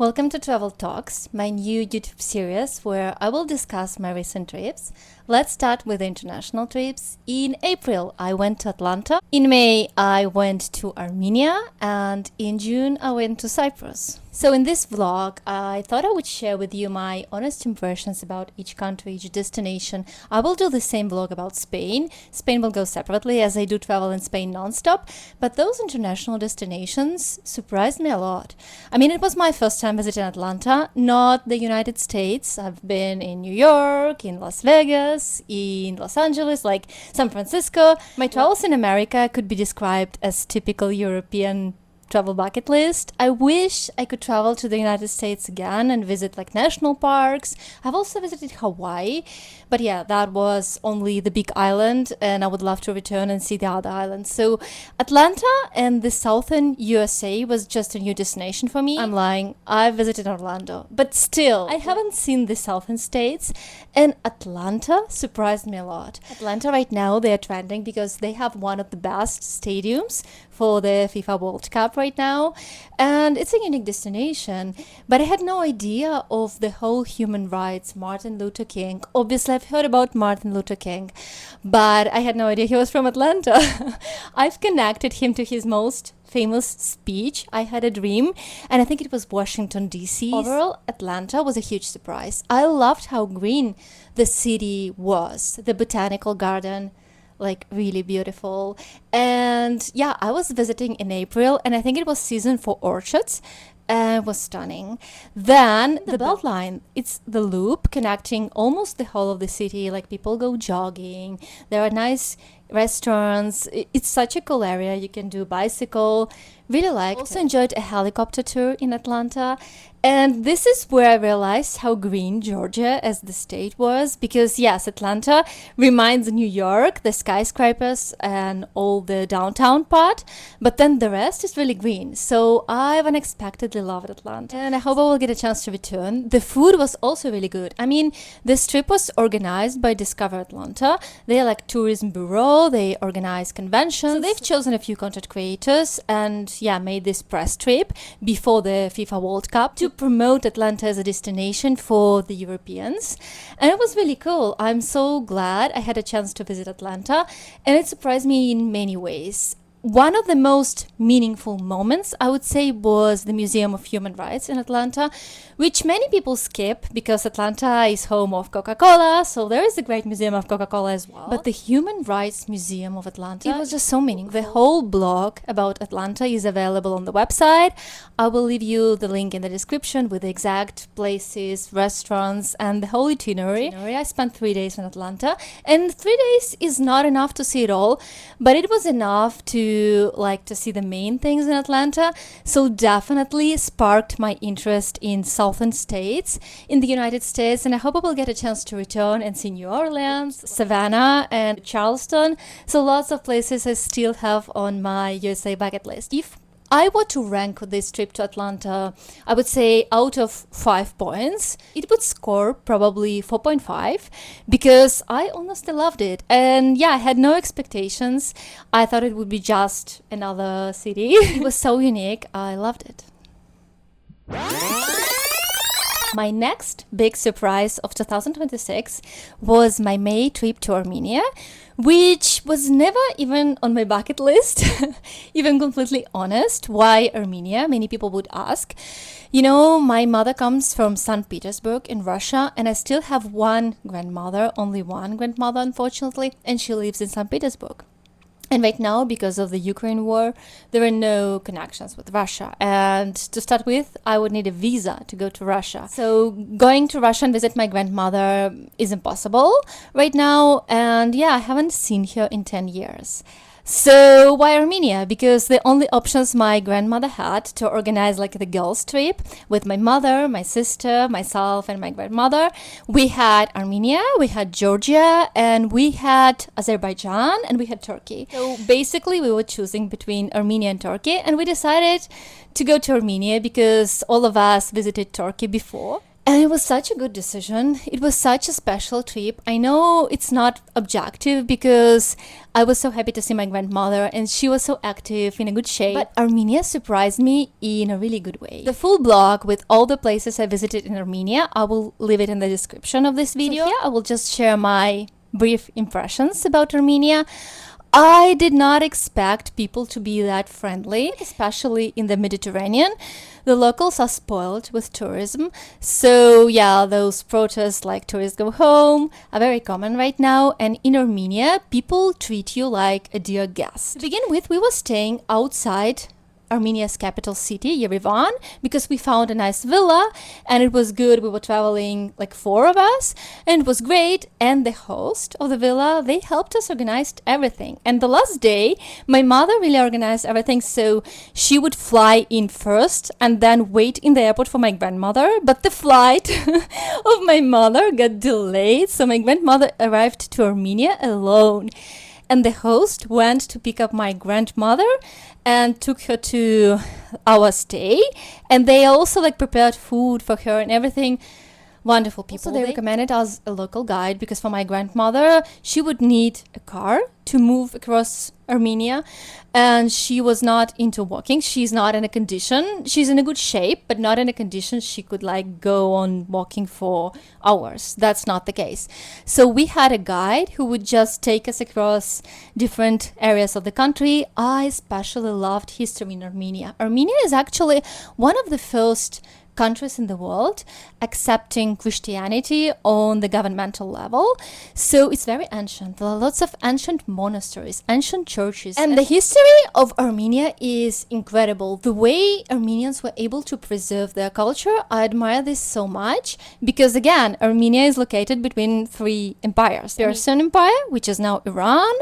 Welcome to Travel Talks, my new YouTube series where I will discuss my recent trips. Let's start with international trips. In April, I went to Atlanta. In May, I went to Armenia. And in June, I went to Cyprus. So in this vlog, I thought I would share with you my honest impressions about each country, each destination. I will do the same vlog about Spain. Spain will go separately as I do travel in Spain non-stop. But those international destinations surprised me a lot. I mean, it was my first time visiting Atlanta, not the United States. I've been in New York, in Las Vegas, in Los Angeles, like San Francisco. My travels in America could be described as typical European travel bucket list. I wish I could travel to the United States again and visit like national parks. I've also visited Hawaii, but yeah, that was only the big island and I would love to return and see the other islands. So Atlanta and the southern USA was just a new destination for me. I'm lying, I visited Orlando, but still I haven't seen the southern states, and Atlanta surprised me a lot. Atlanta right now, they are trending because they have one of the best stadiums for the FIFA World Cup right now, and it's a unique destination. But I had no idea of the whole human rights, Martin Luther King. Obviously I've heard about Martin Luther King, but I had no idea he was from Atlanta. I've connected him to his most famous speech, I Had a Dream, and I think it was Washington DC. Overall, Atlanta was a huge surprise. I loved how green the city was, the botanical garden, like really beautiful. And yeah, I was visiting in April and I think it was season for orchids, and it was stunning. Then the Beltline, it's the loop connecting almost the whole of the city. Like people go jogging, there are nice restaurants. It's such a cool area. You can do bicycle. Really liked it. Also enjoyed a helicopter tour in Atlanta. And this is where I realized how green Georgia as the state was, because yes, Atlanta reminds New York, the skyscrapers and all the downtown part, but then the rest is really green. So I've unexpectedly loved Atlanta and I hope I will get a chance to return. The food was also really good. I mean, this trip was organized by Discover Atlanta. They're like tourism bureau, they organize conventions. So they've chosen a few content creators and yeah, made this press trip before the FIFA World Cup to promote Atlanta as a destination for the Europeans, and it was really cool. I'm so glad I had a chance to visit Atlanta, and it surprised me in many ways. One of the most meaningful moments, I would say, was the Museum of Human Rights in Atlanta, which many people skip because Atlanta is home of Coca-Cola, so there is a great museum of Coca-Cola as well. But the Human Rights Museum of Atlanta, it was just so meaningful. The whole blog about Atlanta is available on the website. I will leave you the link in the description with the exact places, restaurants, and the whole itinerary. I spent 3 days in Atlanta, and 3 days is not enough to see it all, but it was enough to see the main things in Atlanta. So definitely sparked my interest in southern states in the United States, and I hope I will get a chance to return and see New Orleans, Savannah, and Charleston. So lots of places I still have on my USA bucket list. If I were to rank this trip to Atlanta, I would say out of 5 points, it would score probably 4.5 because I honestly loved it. And yeah, I had no expectations. I thought it would be just another city. It was so unique. I loved it. My next big surprise of 2026 was my May trip to Armenia, which was never even on my bucket list, even completely honest. Why Armenia? Many people would ask. You know, my mother comes from St. Petersburg in Russia, and I still have one grandmother, only one grandmother, unfortunately, and she lives in St. Petersburg. And right now, because of the Ukraine war, there are no connections with Russia. And to start with, I would need a visa to go to Russia. So going to Russia and visit my grandmother is impossible right now. And yeah, I haven't seen her in 10 years. So why Armenia? Because the only options my grandmother had to organize like the girls trip with my mother, my sister, myself, and my grandmother, we had Armenia, we had Georgia, and we had Azerbaijan, and we had Turkey. So basically we were choosing between Armenia and Turkey, and we decided to go to Armenia because all of us visited Turkey before. And it was such a good decision. It was such a special trip. I know it's not objective because I was so happy to see my grandmother and she was so active, in a good shape. But Armenia surprised me in a really good way. The full blog with all the places I visited in Armenia, I will leave it in the description of this video. So here I will just share my brief impressions about Armenia. I did not expect people to be that friendly, especially in the Mediterranean. The locals are spoiled with tourism. So yeah, those protests like tourists go home are very common right now. And in Armenia, people treat you like a dear guest. To begin with, we were staying outside Armenia's capital city, Yerevan, because we found a nice villa and it was good. We were traveling like 4 of us and it was great. And the host of the villa, they helped us organize everything. And the last day, my mother really organized everything. So she would fly in first and then wait in the airport for my grandmother. But the flight of my mother got delayed. So my grandmother arrived to Armenia alone. And the host went to pick up my grandmother and took her to our stay. And they also like prepared food for her and everything. Wonderful people. So they recommended us a local guide because for my grandmother, she would need a car to move across Armenia. And she was not into walking. She's not in a condition. She's in a good shape, but not in a condition she could like go on walking for hours. That's not the case. So we had a guide who would just take us across different areas of the country. I especially loved history in Armenia. Armenia is actually one of the first countries in the world accepting Christianity on the governmental level. So it's very ancient. There are lots of ancient monasteries, ancient churches. And the history of Armenia is incredible. The way Armenians were able to preserve their culture, I admire this so much because again, Armenia is located between 3 empires. Persian Empire, which is now Iran,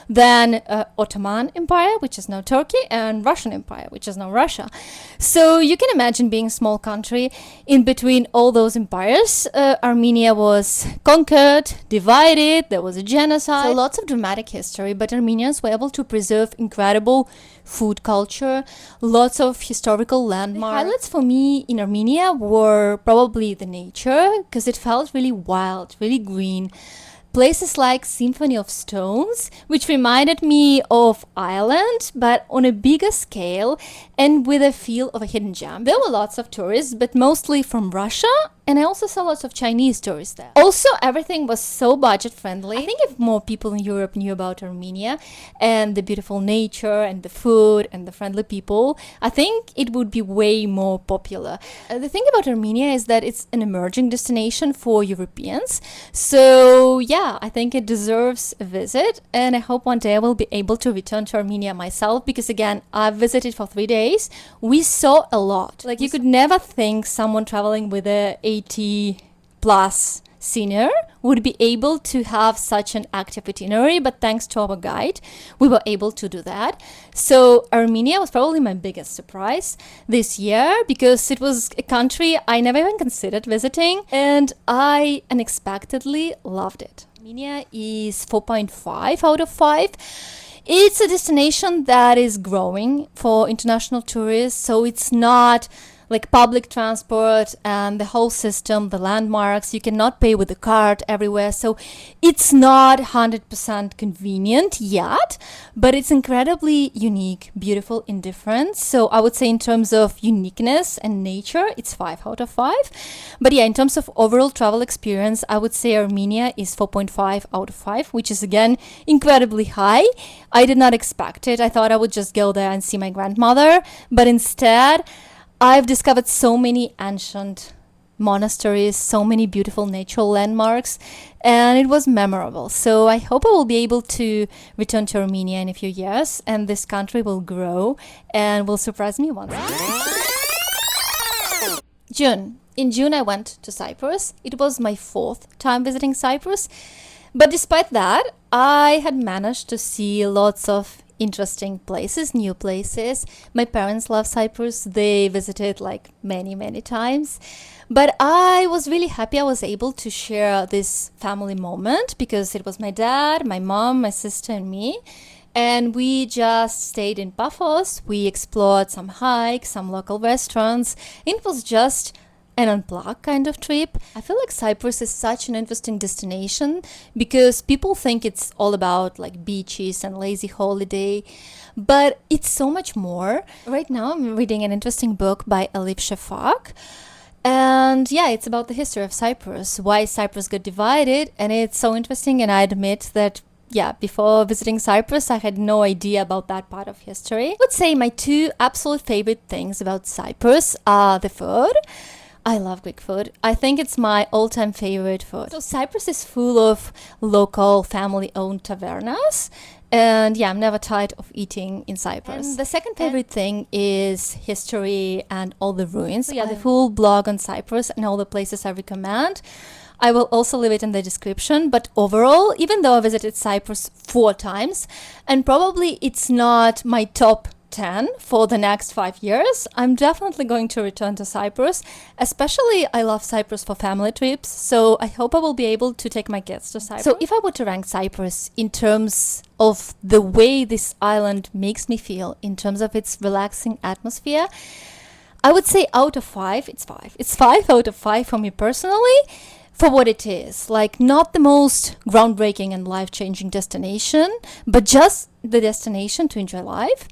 then Ottoman Empire, which is now Turkey, and Russian Empire, which is now Russia. So you can imagine being a small country in between all those empires. Armenia was conquered, divided, there was a genocide. So lots of dramatic history, but Armenians were able to preserve incredible food culture, lots of historical landmarks. The highlights for me in Armenia were probably the nature, because it felt really wild, really green. Places like Symphony of Stones, which reminded me of Ireland, but on a bigger scale and with a feel of a hidden gem. There were lots of tourists, but mostly from Russia, and I also saw lots of Chinese tourists there. Also, everything was so budget friendly. I think if more people in Europe knew about Armenia and the beautiful nature and the food and the friendly people, I think it would be way more popular. The thing about Armenia is that it's an emerging destination for Europeans. So yeah, I think it deserves a visit, and I hope one day I will be able to return to Armenia myself because again, I've visited for 3 days. We saw a lot. Like you could never think someone traveling with a 80 plus senior would be able to have such an active itinerary, but thanks to our guide, we were able to do that. So Armenia was probably my biggest surprise this year because it was a country I never even considered visiting, and I unexpectedly loved it. Armenia is 4.5 out of 5. It's a destination that is growing for international tourists, so it's not like public transport and the whole system, the landmarks, you cannot pay with the card everywhere. So it's not 100% convenient yet, but it's incredibly unique, beautiful, and different. So I would say in terms of uniqueness and nature, it's 5 out of 5. But yeah, in terms of overall travel experience, I would say Armenia is 4.5 out of 5, which is again incredibly high. I did not expect it. I thought I would just go there and see my grandmother, but instead, I've discovered so many ancient monasteries, so many beautiful natural landmarks, and it was memorable. So I hope I will be able to return to Armenia in a few years, and this country will grow and will surprise me once again. June. In June, I went to Cyprus. It was my 4th time visiting Cyprus. But despite that, I had managed to see lots of interesting places, new places. My parents love Cyprus. They visited like many times. But I was really happy I was able to share this family moment because it was my dad, my mom, my sister, and me. And we just stayed in Paphos. We explored some hikes, some local restaurants. It was just an unplug kind of trip. I feel like Cyprus is such an interesting destination because people think it's all about like beaches and lazy holiday, but it's so much more. Right now I'm reading an interesting book by Elif Shafak. And yeah, it's about the history of Cyprus, why Cyprus got divided, and it's so interesting. And I admit that, yeah, before visiting Cyprus, I had no idea about that part of history. I would say my two absolute favorite things about Cyprus are the food. I love Greek food. I think it's my all-time favorite food. So Cyprus is full of local family-owned tavernas. And yeah, I'm never tired of eating in Cyprus. And the second favorite thing is history and all the ruins. So yeah, the full blog on Cyprus and all the places I recommend, I will also leave it in the description. But overall, even though I visited Cyprus 4 times, and probably it's not my top 10 for the next 5 years, I'm definitely going to return to Cyprus. Especially, I love Cyprus for family trips, so I hope I will be able to take my kids to Cyprus. So if I were to rank Cyprus in terms of the way this island makes me feel, in terms of its relaxing atmosphere, I would say out of 5, it's 5. It's 5 out of 5 for me personally. For what it is, like not the most groundbreaking and life-changing destination, but just the destination to enjoy life.